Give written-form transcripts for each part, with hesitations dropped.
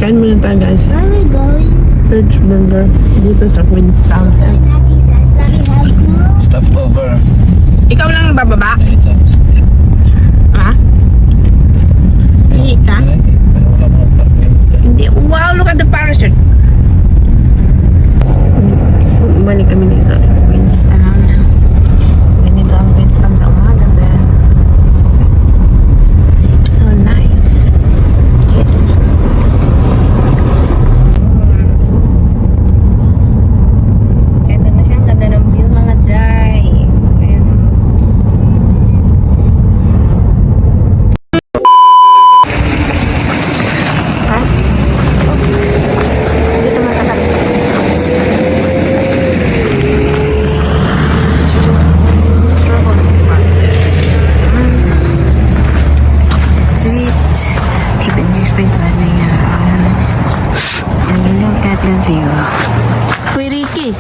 Kain muna tayo guys. Where are we going? Perch burger. Dito sa Queenstown. Daddy says that we have to. Stuff over. Ikaw lang bababa? Ha? Hindi ka? Hindi. Wow, look at the parachute. Balik kami dito sa Queenstown. Ganito ang Queenstown sa umaga din. So nice. Ito na siya. Ang ganda ng view mga Jai. Ayan. Ha? Dito makakari. Sweet. Keep in your spring planning. And look at the view. Kuy Ricky.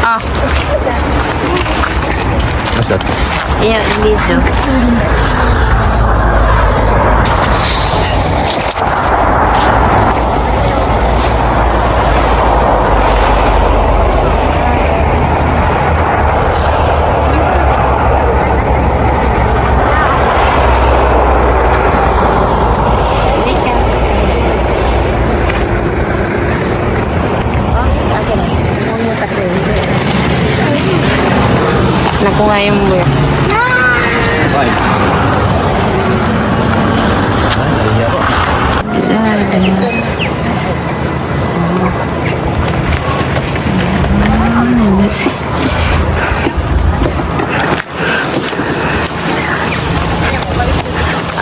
Ah. What's that? Yeah, Lizo. Nakuha yung buya. Why?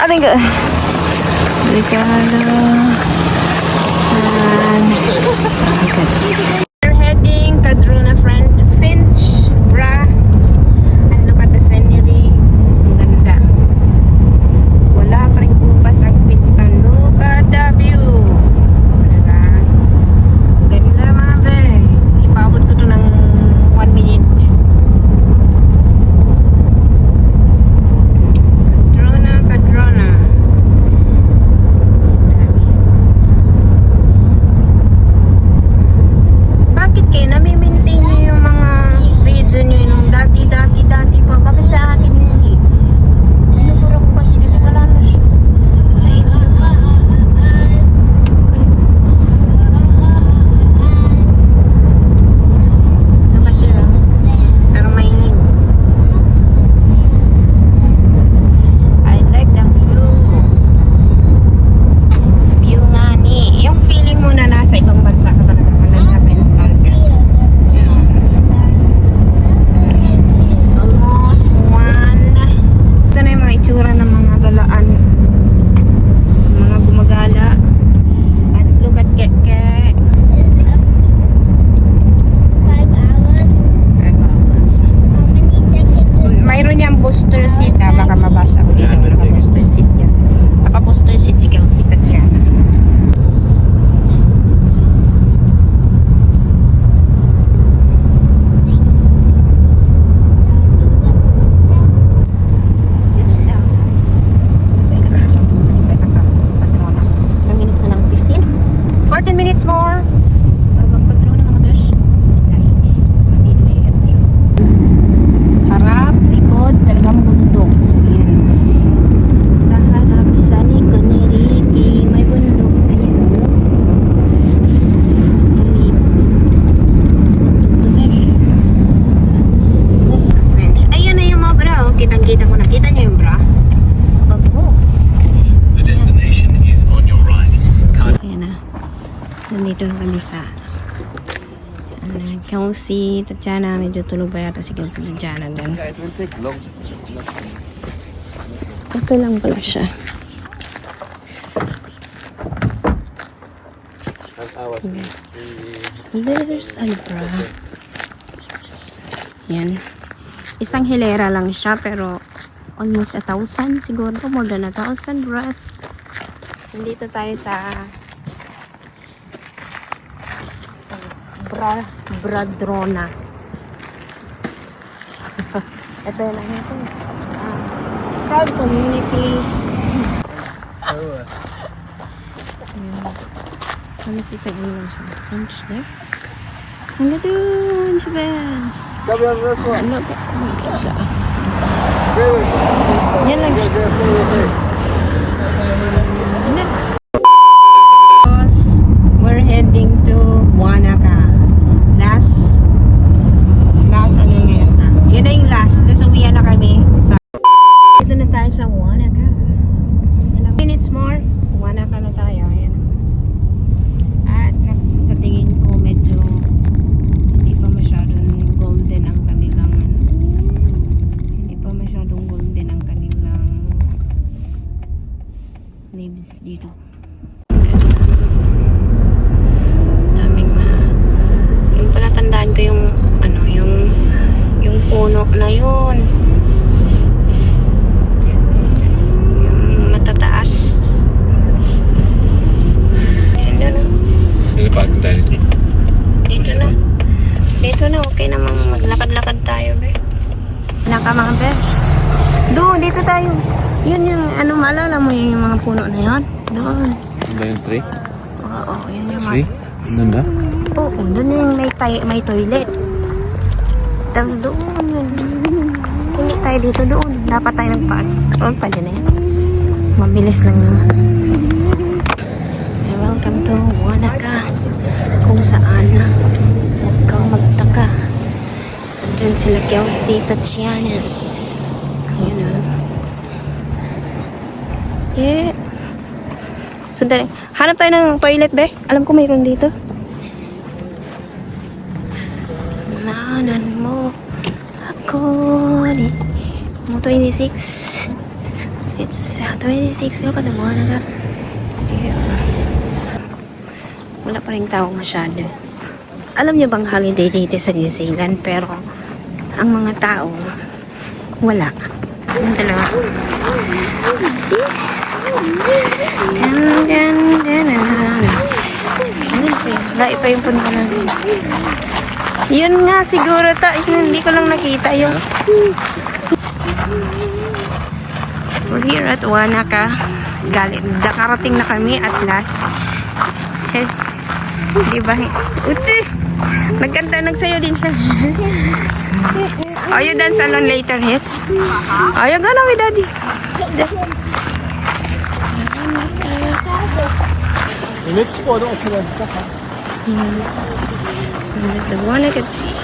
Ano nga? We're heading Cadrona friend Finch, Bra. And look at the scenery. Ang ganda. Wala pa rin kupas ang Queenstown. Look at the view. Diba? Ganda mga be. Ipabot ko to ng 1 minute. Cadrona. Dami. Bakit kayo nami-maintain nyo yung mga video nyo nung dati pa? Bakit sa akin hindi? Pinupura ko kasi dito wala na siya. Sa inyo. Nakatira. Pero mainit. I like the view. View nga ni. Yung feeling mo na nasa ibang bansa ka talaga. Install ka. Almost one. Ito na yung mga itsura ng mga galaan. Mga gumagala. And look at Keke. 5 hours. 5 hours. How many seconds? Mayroon niyang booster seat ha. Baka mabasa ko dito. Naka-booster seat yan. Naka-booster seat si Kelsey Tatiana. Ilang minutes na lang? 15? 14 minutes more. Hanggang Cadrona mga besh. Harap, likod, talagang bundok. Ayan. Sa harap, sa likod ni Ricky, may bundok. Ayan. Ayan na yung mga bra. Oh. Kitang-kita ko na. Kita nyo yung bra? Of course. The destination is on your right. Ayan na. Nandito na kami sa Kelsey, Tatiana. Medyo tulog pa yata si Kelsey, Tatiana din. Yeah, it will take long. Ito lang pala siya. There's a bra. Yan. Isang hilera lang siya pero almost 1,000 siguro. More than 1,000 bras. Nandito tayo sa Bradrona. Ito yun lang ito. Proud community. Ano si sa inyo sa French there? Ano doon siya ba? Ano ba siya? Yan lang. We're heading to Wanaka. Last ano ngayon na? Yun na yung last. Tapos uwihan na kami. Dito na tayo sa Wanaka. Ilang minutes more, Wanaka na tayo. Ayan. At sa tingin ko medyo hindi pa masyadong golden ang kanilang leaves dito. Daming yung pala tandaan ko yung yung puno na yun. Yung matataas. Yun na. May parking tayo dito. Dito na. Dito na. Okay namang maglakad-lakad tayo, be. Naka mga bes. Doon, dito tayo. Yun yung, maalala mo yung mga puno na yun? Doon. Ano ba yung tree? Oo, yun yung Tree? Doon ba? Oo, doon yung may toilet. Tapos doon yun. Hindi tayo dito doon. Dapat tayo nagpark. Oo, pwede na yan. Mabilis lang naman. Welcome to Wanaka. Kung saan na huwag kang magtaka. Diyan sila Kelsey, Tatiana. Ayun na. Yeah. So, dali. Hanap tayo ng toilet, be. Alam ko mayroon dito. Nanan mo ako ni mo 26. It's 26. Look at the Wanaka. Yeah. Wala pa rin tao masyado. Alam niyo bang holiday dito sa New Zealand? Pero ang mga tao wala. Yung dalawa. See? Lahi pa yung punta namin. Yun nga siguro hindi ko lang nakita yung we're here at Wanaka. Nakarating na kami at last. Diba? Uti! Nagsayo din siya. Are you dance alone later, yes? Are you gonna with daddy? The Wanaka tree.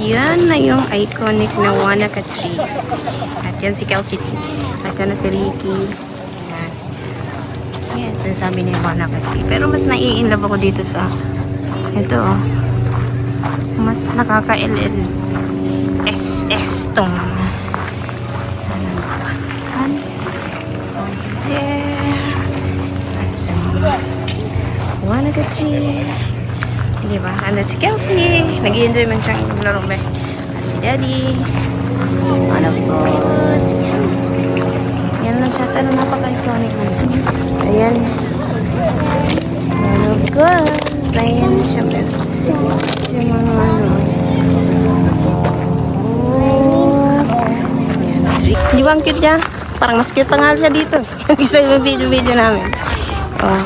Yan na yung iconic na Wanaka tree. At yan si Kelsey. At yan na si Ricky. Yan, sinasabi niya yung Wanaka tree. Pero mas nai-inlove ako dito sa ito, oh. Mas nakaka-LL SS tong Wanaka tree. Diba? Andun si Kelsey. Nag-i-enjoy man siyang maglaro ba. At si Daddy. And of course, yan lang siya. Pero napaka-iconic lang. Ayan. And of course, ayan siya best. Yung mga di ba ang cute niya? Parang mas cute pa nga siya dito. Isa yung video namin. Oh,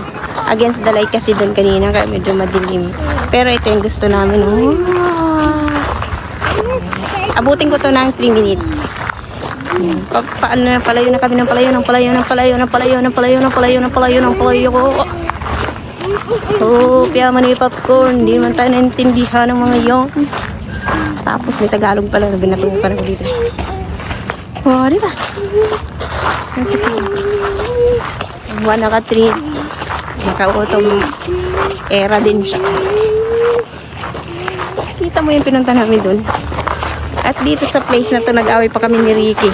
against the light kasi doon kanina kaya medyo madilim. Pero ito yung gusto namin. Oh. Abutin ko to ng 3 minutes. Paano na palayo na kami ng palayo. Oh, piya man yung popcorn. Hindi man tayo naintindihan ng mga yon. Tapos may Tagalog pala. Binatukan ako dito. Oh, diba? Nasa Wanaka tree. Naka-autumn era din siya. Kita mo yung pinunta namin dun. At dito sa place na to nag-away pa kami ni Ricky.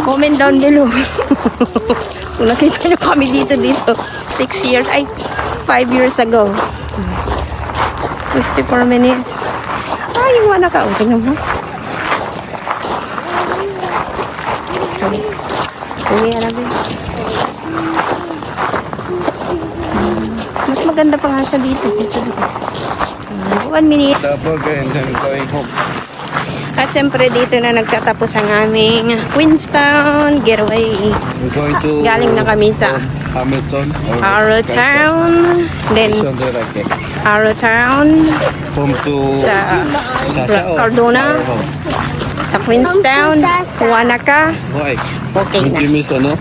Comment down below. Kung nakita nyo kami dito 5 years ago. 54 minutes. Ah, yung Wanaka. O, tingnan mo. Sorry. Uwi na namin. Mas maganda pa nga siya dito. 1 minute. Tapos and then going home. At syempre dito na nagtatapos ang aming Queenstown getaway. We're going to Galing na kami sa Hamilton or Arrowtown. Then Which one do you like it? Arrowtown. Home to Sa Sasha or Cardona. our home? Sa Queenstown. Wanaka. Why? Okay Did na. you miss ano?